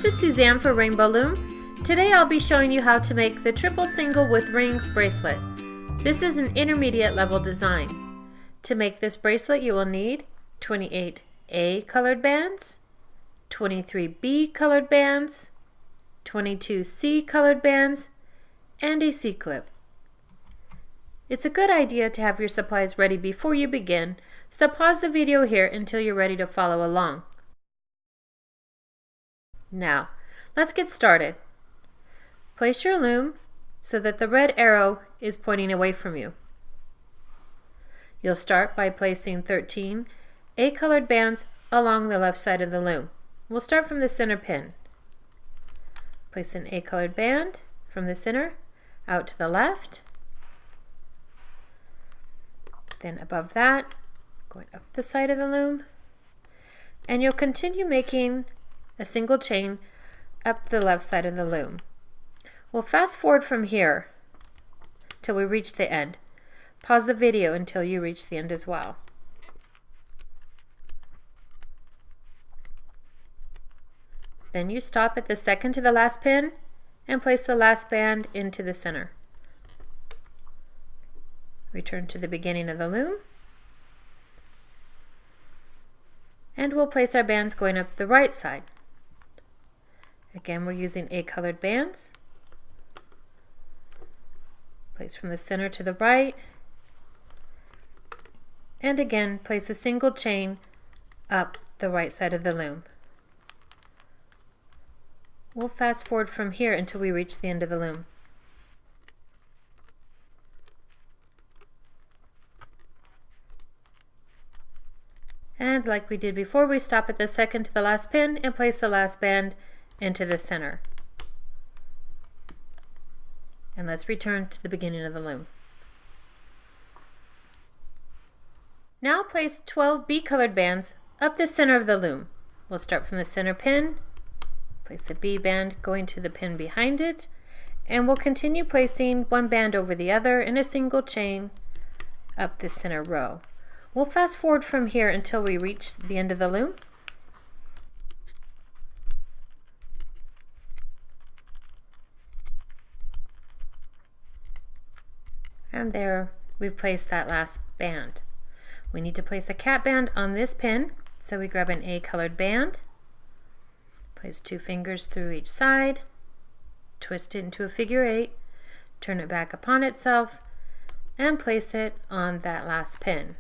This is Suzanne for Rainbow Loom. Today I'll be showing you how to make the triple single with Rings Bracelet. This is an intermediate level design. To make this bracelet you will need 28A colored bands, 23B colored bands, 22C colored bands, and a C-clip. It's a good idea to have your supplies ready before you begin, so pause the video here until you're ready to follow along. Now, let's get started. Place your loom so that the red arrow is pointing away from you. You'll start by placing 13 A-colored bands along the left side of the loom. We'll start from the center pin. Place an A-colored band from the center out to the left. Then above that, going up the side of the loom. And you'll continue making a single chain up the left side of the loom. We'll fast forward from here till we reach the end. Pause the video until you reach the end as well. Then you stop at the second to the last pin and place the last band into the center. Return to the beginning of the loom. And we'll place our bands going up the right side. Again, we're using A-colored bands. Place from the center to the right. And again, place a single chain up the right side of the loom. We'll fast forward from here until we reach the end of the loom. And like we did before, we stop at the second to the last pin and place the last band into the center. And let's return to the beginning of the loom. Now place 12 B-colored bands up the center of the loom. We'll start from the center pin, place a B band going to the pin behind it, and we'll continue placing one band over the other in a single chain up the center row. We'll fast forward from here until we reach the end of the loom. And there we've placed that last band. We need to place a cap band on this pin, so we grab an A-colored band, place 2 fingers through each side, twist it into a figure 8, turn it back upon itself, and place it on that last pin.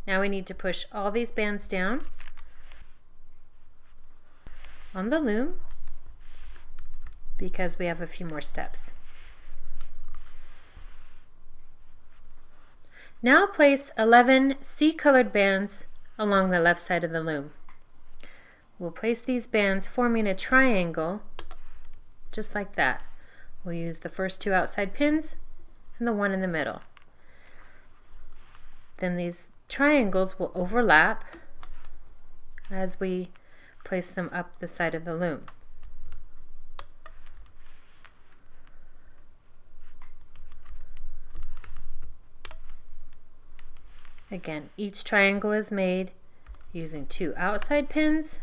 Now we need to push all these bands down on the loom because we have a few more steps. Now place 11 C-colored bands along the left side of the loom. We'll place these bands forming a triangle just like that. We'll use the first 2 outside pins and the one in the middle. Then these triangles will overlap as we place them up the side of the loom. Again, each triangle is made using 2 outside pins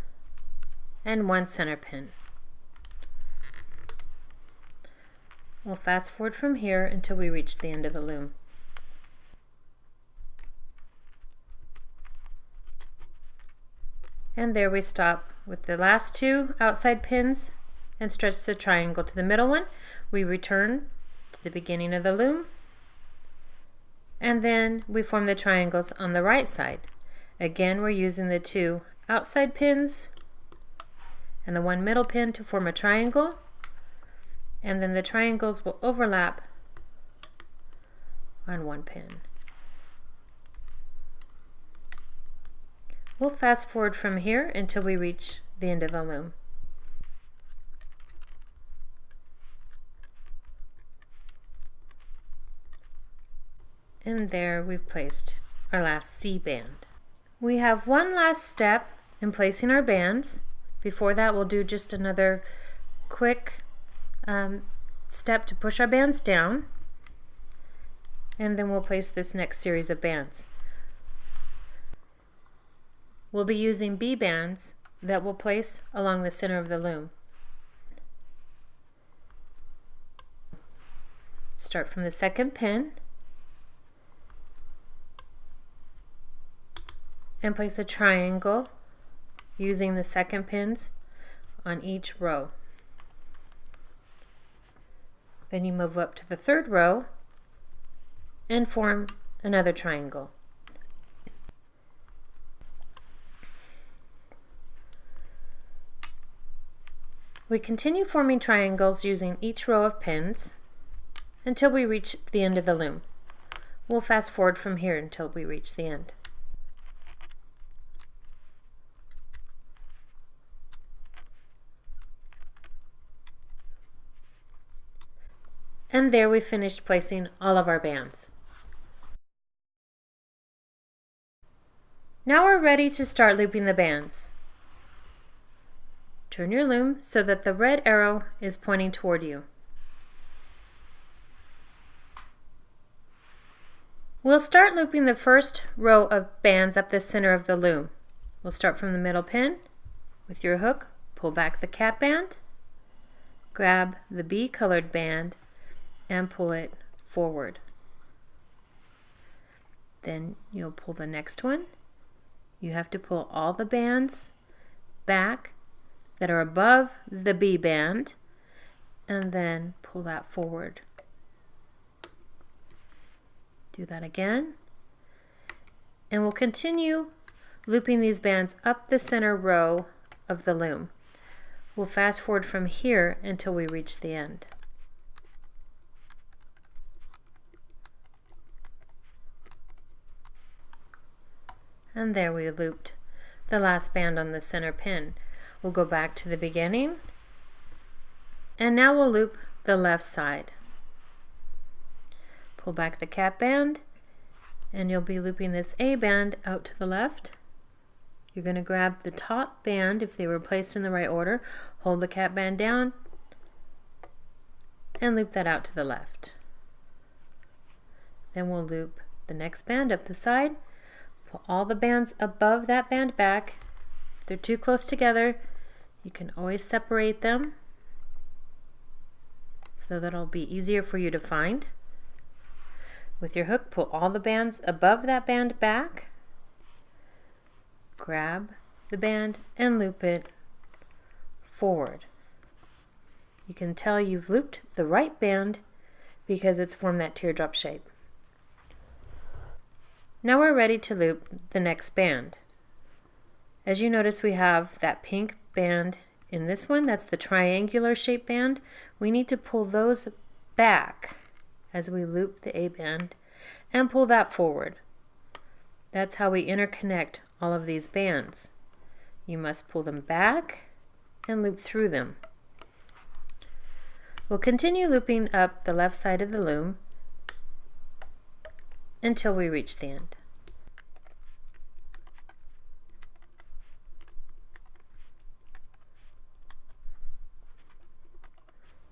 and 1 center pin. We'll fast forward from here until we reach the end of the loom. And there we stop with the last 2 outside pins and stretch the triangle to the middle one. We return to the beginning of the loom. And then we form the triangles on the right side. Again, we're using the 2 outside pins and the 1 middle pin to form a triangle. And then the triangles will overlap on 1 pin. We'll fast forward from here until we reach the end of the loom. And there we've placed our last C band. We have one last step in placing our bands. Before that, we'll do just another quick step to push our bands down, and then we'll place this next series of bands. We'll be using B bands that we'll place along the center of the loom. Start from the second pin and place a triangle using the second pins on each row. Then you move up to the third row and form another triangle. We continue forming triangles using each row of pins until we reach the end of the loom. We'll fast forward from here until we reach the end. And there we finished placing all of our bands. Now we're ready to start looping the bands. Turn your loom so that the red arrow is pointing toward you. We'll start looping the first row of bands up the center of the loom. We'll start from the middle pin. With your hook, pull back the cap band, grab the B colored band, and pull it forward. Then you'll pull the next one. You have to pull all the bands back that are above the B band and then pull that forward. Do that again. And we'll continue looping these bands up the center row of the loom. We'll fast forward from here until we reach the end. And there we looped the last band on the center pin. We'll go back to the beginning, and now we'll loop the left side. Pull back the cap band, and you'll be looping this A band out to the left. You're going to grab the top band if they were placed in the right order, hold the cap band down, and loop that out to the left. Then we'll loop the next band up the side, pull all the bands above that band back. If they're too close together, you can always separate them so that it'll be easier for you to find. With your hook, pull all the bands above that band back, grab the band and loop it forward. You can tell you've looped the right band because it's formed that teardrop shape. Now we're ready to loop the next band. As you notice, we have that pink band in this one. That's the triangular shape band. We need to pull those back as we loop the A band and pull that forward. That's how we interconnect all of these bands. You must pull them back and loop through them. We'll continue looping up the left side of the loom until we reach the end.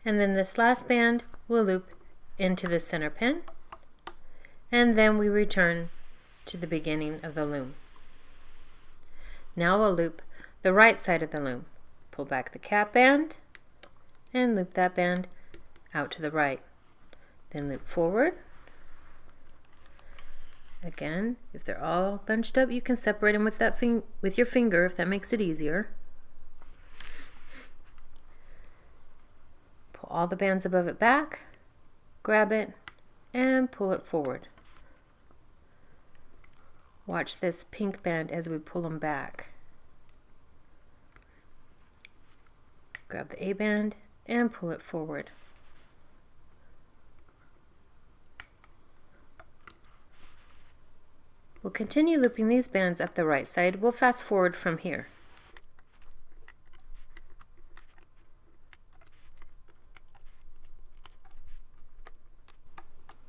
And then this last band we'll loop into the center pin, and then we return to the beginning of the loom. Now we'll loop the right side of the loom. Pull back the cap band and loop that band out to the right. Then loop forward. Again, if they're all bunched up, you can separate them with your finger if that makes it easier. Pull all the bands above it back, grab it, and pull it forward. Watch this pink band as we pull them back. Grab the A band and pull it forward. We'll continue looping these bands up the right side. We'll fast forward from here.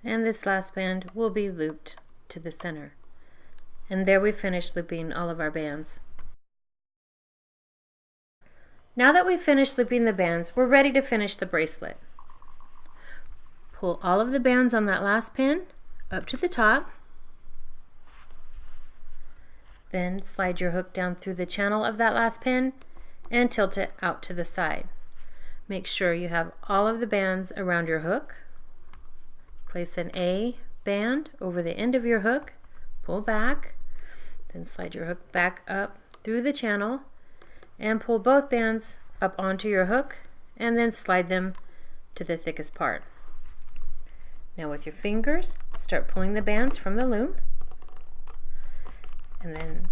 And this last band will be looped to the center. And there we finished looping all of our bands. Now that we've finished looping the bands, we're ready to finish the bracelet. Pull all of the bands on that last pin up to the top. Then slide your hook down through the channel of that last pin and tilt it out to the side. Make sure you have all of the bands around your hook. Place an A band over the end of your hook, pull back, then slide your hook back up through the channel and pull both bands up onto your hook and then slide them to the thickest part. Now with your fingers, start pulling the bands from the loom and then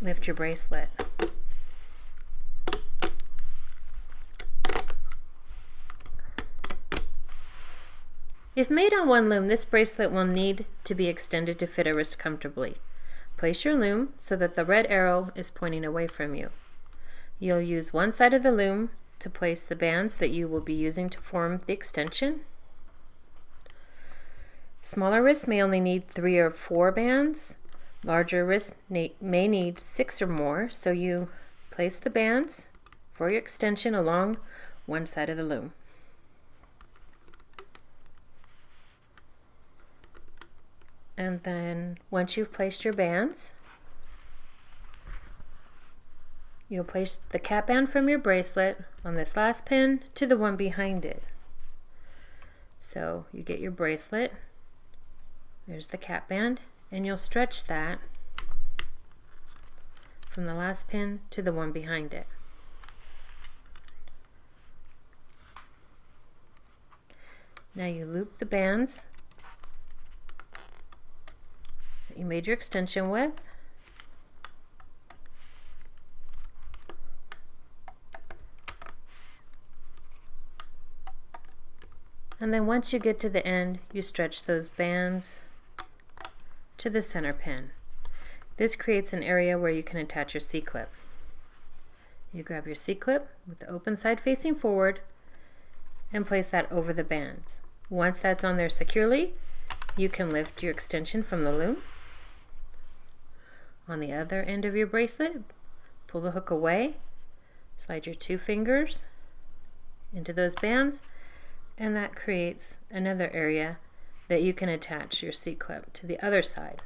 lift your bracelet. If made on one loom, this bracelet will need to be extended to fit a wrist comfortably. Place your loom so that the red arrow is pointing away from you. You'll use one side of the loom to place the bands that you will be using to form the extension. Smaller wrists may only need 3 or 4 bands. Larger wrists may need 6 or more, so you place the bands for your extension along one side of the loom. And then once you've placed your bands, you'll place the cap band from your bracelet on this last pin to the one behind it. So you get your bracelet, there's the cap band, and you'll stretch that from the last pin to the one behind it. Now you loop the bands that you made your extension with. And then once you get to the end, you stretch those bands to the center pin. This creates an area where you can attach your C-clip. You grab your C-clip with the open side facing forward and place that over the bands. Once that's on there securely, you can lift your extension from the loom. On the other end of your bracelet, pull the hook away, slide your 2 fingers into those bands, and that creates another area that you can attach your C-clip to the other side.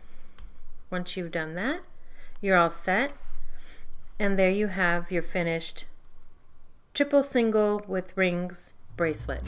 Once you've done that, you're all set, and there you have your finished triple single with rings bracelet.